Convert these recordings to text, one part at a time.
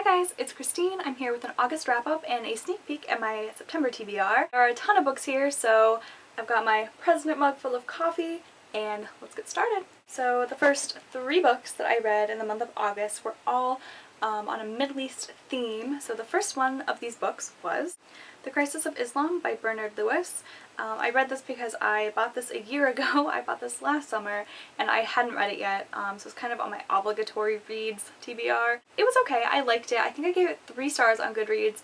guys, it's Christine. I'm here with an August wrap-up and a sneak peek at my September TBR. There are a ton of books here, so I've got my president mug full of coffee, and let's get started. So the first 3 books that I read in the month of August were all on a Middle East theme. So the first one of these books was The Crisis of Islam by Bernard Lewis. I read this because I bought this a year ago. I bought this last summer and I hadn't read it yet, so it's kind of on my obligatory reads TBR. It was okay. I liked it. I think I gave it 3 stars on Goodreads.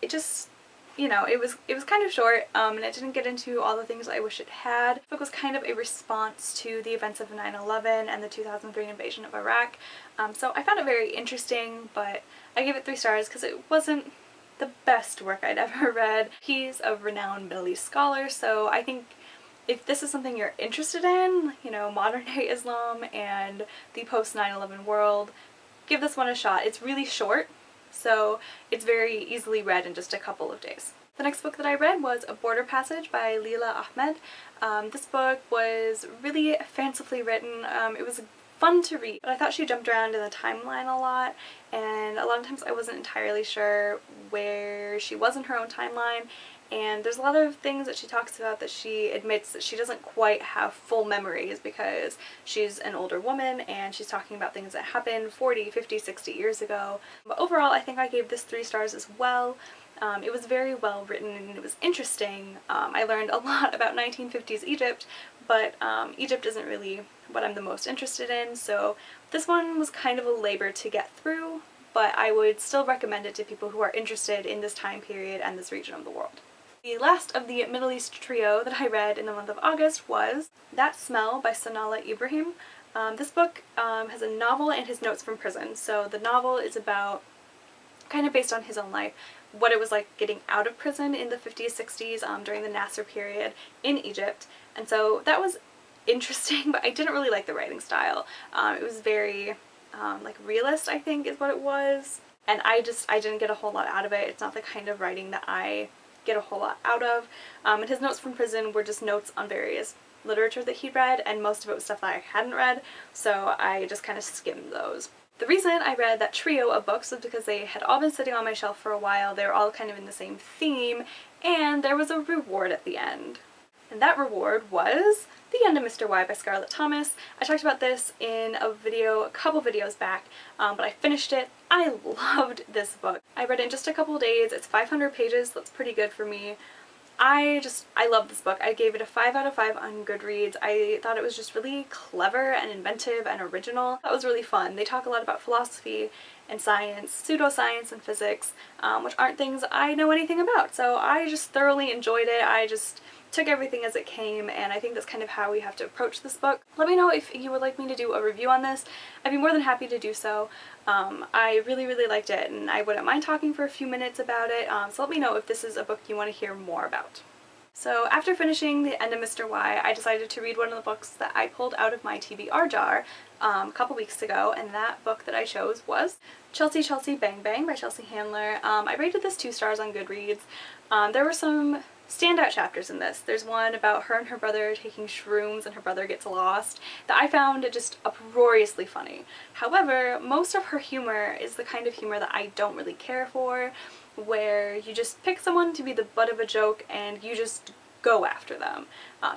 It just, you know, it was kind of short, and it didn't get into all the things I wish it had. The book was kind of a response to the events of 9/11 and the 2003 invasion of Iraq, so I found it very interesting, but I gave it 3 stars because it wasn't the best work I'd ever read. He's a renowned Middle East scholar, so I think if this is something you're interested in, you know, modern day Islam and the post 9/11 world, give this one a shot. It's really short, so it's very easily read in just a couple of days. The next book that I read was A Border Passage by Leila Ahmed. This book was really fancifully written. It was fun to read, but I thought she jumped around in the timeline a lot, and a lot of times I wasn't entirely sure where she was in her own timeline, and there's a lot of things that she talks about that she admits that she doesn't quite have full memories because she's an older woman and she's talking about things that happened 40, 50, 60 years ago. But overall, I think I gave this 3 stars as well. It was very well written and it was interesting. I learned a lot about 1950s Egypt, but Egypt isn't really what I'm the most interested in, so this one was kind of a labor to get through, but I would still recommend it to people who are interested in this time period and this region of the world. The last of the Middle East trio that I read in the month of August was That Smell by Sanala Ibrahim. This book has a novel and his notes from prison. So the novel is about, kind of based on his own life, what it was like getting out of prison in the 50s, 60s during the Nasser period in Egypt. And so that was interesting, but I didn't really like the writing style. It was very like realist, I think is what it was. And I didn't get a whole lot out of it. It's not the kind of writing that I get a whole lot out of. And his notes from prison were just notes on various literature that he read, and most of it was stuff that I hadn't read, so I just kind of skimmed those. The reason I read that trio of books was because they had all been sitting on my shelf for a while. They were all kind of in the same theme, and there was a reward at the end. And that reward was The End of Mr. Y by Scarlett Thomas. I talked about this in a video a couple videos back, but I finished it. I loved this book. I read it in just a couple days. It's 500 pages, that's pretty good for me. I love this book. I gave it a 5 out of 5 on Goodreads. I thought it was just really clever and inventive and original. That was really fun. They talk a lot about philosophy and science, pseudoscience and physics, which aren't things I know anything about. So I just thoroughly enjoyed it. I just took everything as it came, and I think that's kind of how we have to approach this book. Let me know if you would like me to do a review on this. I'd be more than happy to do so. I really liked it, and I wouldn't mind talking for a few minutes about it, so let me know if this is a book you want to hear more about. So after finishing The End of Mr. Y, I decided to read one of the books that I pulled out of my TBR jar a couple weeks ago, and that book that I chose was Chelsea Chelsea Bang Bang by Chelsea Handler. I rated this 2 stars on Goodreads. There were some standout chapters in this. There's one about her and her brother taking shrooms and her brother gets lost that I found just uproariously funny. However, most of her humor is the kind of humor that I don't really care for, where you just pick someone to be the butt of a joke and you just go after them.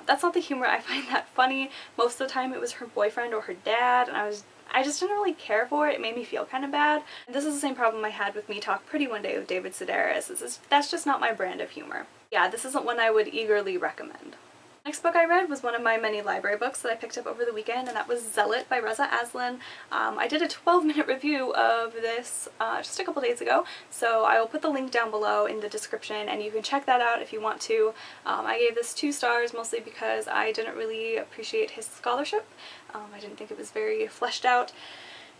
That's not the humor I find that funny. Most of the time it was her boyfriend or her dad, and I just didn't really care for it. It made me feel kind of bad. And this is the same problem I had with Me Talk Pretty One Day with David Sedaris. That's just not my brand of humor. Yeah, this isn't one I would eagerly recommend. Next book I read was one of my many library books that I picked up over the weekend, and that was Zealot by Reza Aslan. I did a 12-minute review of this just a couple days ago, so I will put the link down below in the description and you can check that out if you want to. I gave this 2 stars mostly because I didn't really appreciate his scholarship. I didn't think it was very fleshed out,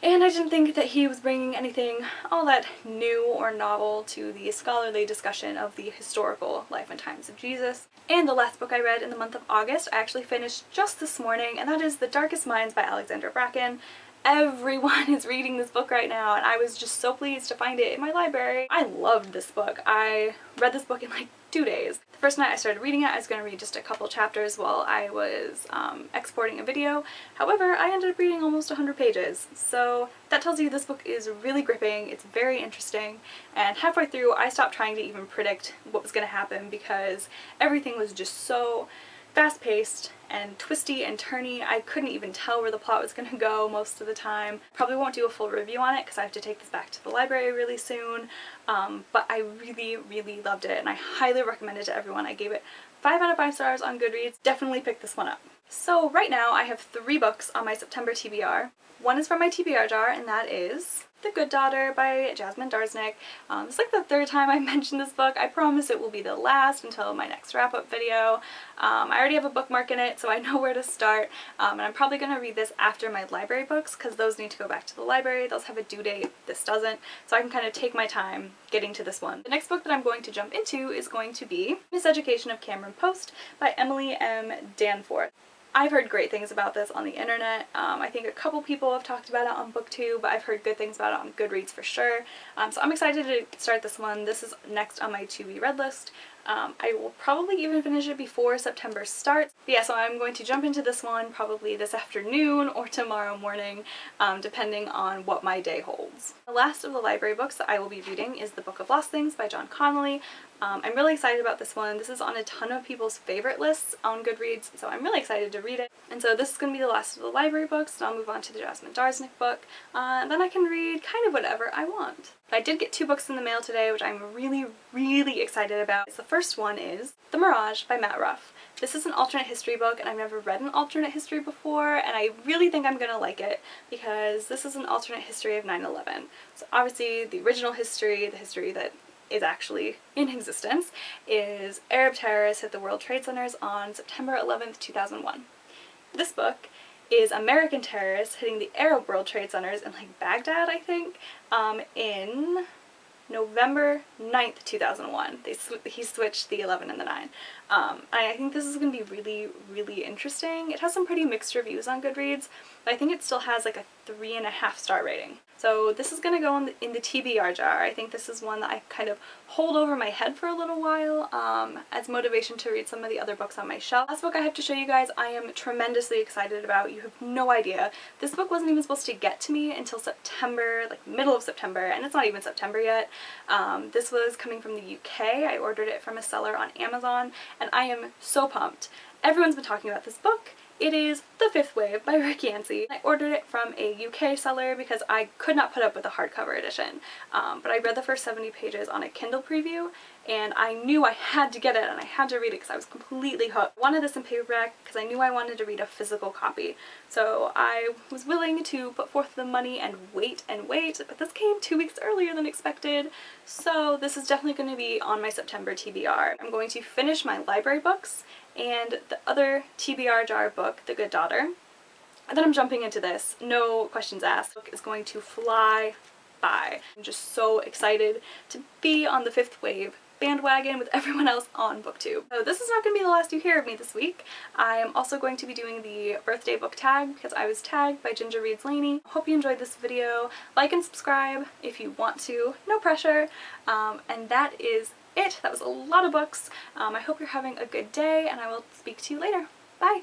and I didn't think that he was bringing anything all that new or novel to the scholarly discussion of the historical life and times of Jesus. And the last book I read in the month of August I actually finished just this morning, and that is TheDarkest Minds by Alexandra Bracken. Everyone is reading this book right now, and I was just so pleased to find it in my library. I loved this book. I read this book in like 2 days. The first night I started reading it, I was going to read just a couple chapters while I was exporting a video. However, I ended up reading almost 100 pages. So that tells you this book is really gripping, it's very interesting, and halfway through I stopped trying to even predict what was going to happen because everything was just so fast-paced and twisty and turny. I couldn't even tell where the plot was going to go most of the time. Probably won't do a full review on it because I have to take this back to the library really soon, but I really loved it and I highly recommend it to everyone. I gave it 5 out of 5 stars on Goodreads. Definitely pick this one up. So right now I have 3 books on my September TBR. One is from my TBR jar, and that is The Good Daughter by Jasmine Darznik. It's like the 3rd time I mentioned this book. I promise it will be the last until my next wrap-up video. I already have a bookmark in it, so I know where to start, and I'm probably going to read this after my library books because those need to go back to the library. Those have a due date, this doesn't, so I can kind of take my time getting to this one. The next book that I'm going to jump into is going to be Miseducation of Cameron Post by Emily M. Danforth. I've heard great things about this on the internet. I think a couple people have talked about it on BookTube, but I've heard good things about it on Goodreads for sure. So I'm excited to start this one. This is next on my to-be read list. I will probably even finish it before September starts. But yeah, so I'm going to jump into this one probably this afternoon or tomorrow morning, depending on what my day holds. The last of the library books that I will be reading is The Book of Lost Things by John Connolly. I'm really excited about this one. This is on a ton of people's favorite lists on Goodreads, so I'm really excited to read it. And so this is going to be the last of the library books, and I'll move on to the Jasmine Darznik book, and then I can read kind of whatever I want. I did get 2 books in the mail today, which I'm really excited about. The first one is The Mirage by Matt Ruff. This is an alternate history book, and I've never read an alternate history before, and I really think I'm gonna like it because this is an alternate history of 9/11. So obviously the original history, the history that is actually in existence, is Arab terrorists hit the World Trade Centers on September 11th, 2001. This book is American terrorists hitting the Arab World Trade Centers in like Baghdad, I think, in November 9th, 2001. He switched the 11 and the 9. I think this is going to be really interesting. It has some pretty mixed reviews on Goodreads, but I think it still has like a 3.5 star rating. So this is going to go in the TBR jar. I think this is one that I kind of hold over my head for a little while as motivation to read some of the other books on my shelf. Last book I have to show you guys I am tremendously excited about. You have no idea. This book wasn't even supposed to get to me until September, like middle of September, and it's not even September yet. This was coming from the UK. I ordered it from a seller on Amazon, and I am so pumped. Everyone's been talking about this book. It is The Fifth Wave by Rick Yancey. I ordered it from a UK seller because I could not put up with the hardcover edition, but I read the first 70 pages on a Kindle preview, and I knew I had to get it and I had to read it because I was completely hooked. I wanted this in paperback because I knew I wanted to read a physical copy, so I was willing to put forth the money and wait, but this came 2 weeks earlier than expected, so this is definitely going to be on my September TBR. I'm going to finish my library books and the other TBR jar book, The Good Daughter, and then I'm jumping into this. No questions asked. The book is going to fly by. I'm just so excited to be on the Fifth Wave bandwagon with everyone else on BookTube. So this is not going to be the last you hear of me this week. I am also going to be doing the birthday book tag because I was tagged by Ginger Reads Laney. Hope you enjoyed this video. Like and subscribe if you want to. No pressure. And that is it. That was a lot of books. I hope you're having a good day, and I will speak to you later. Bye!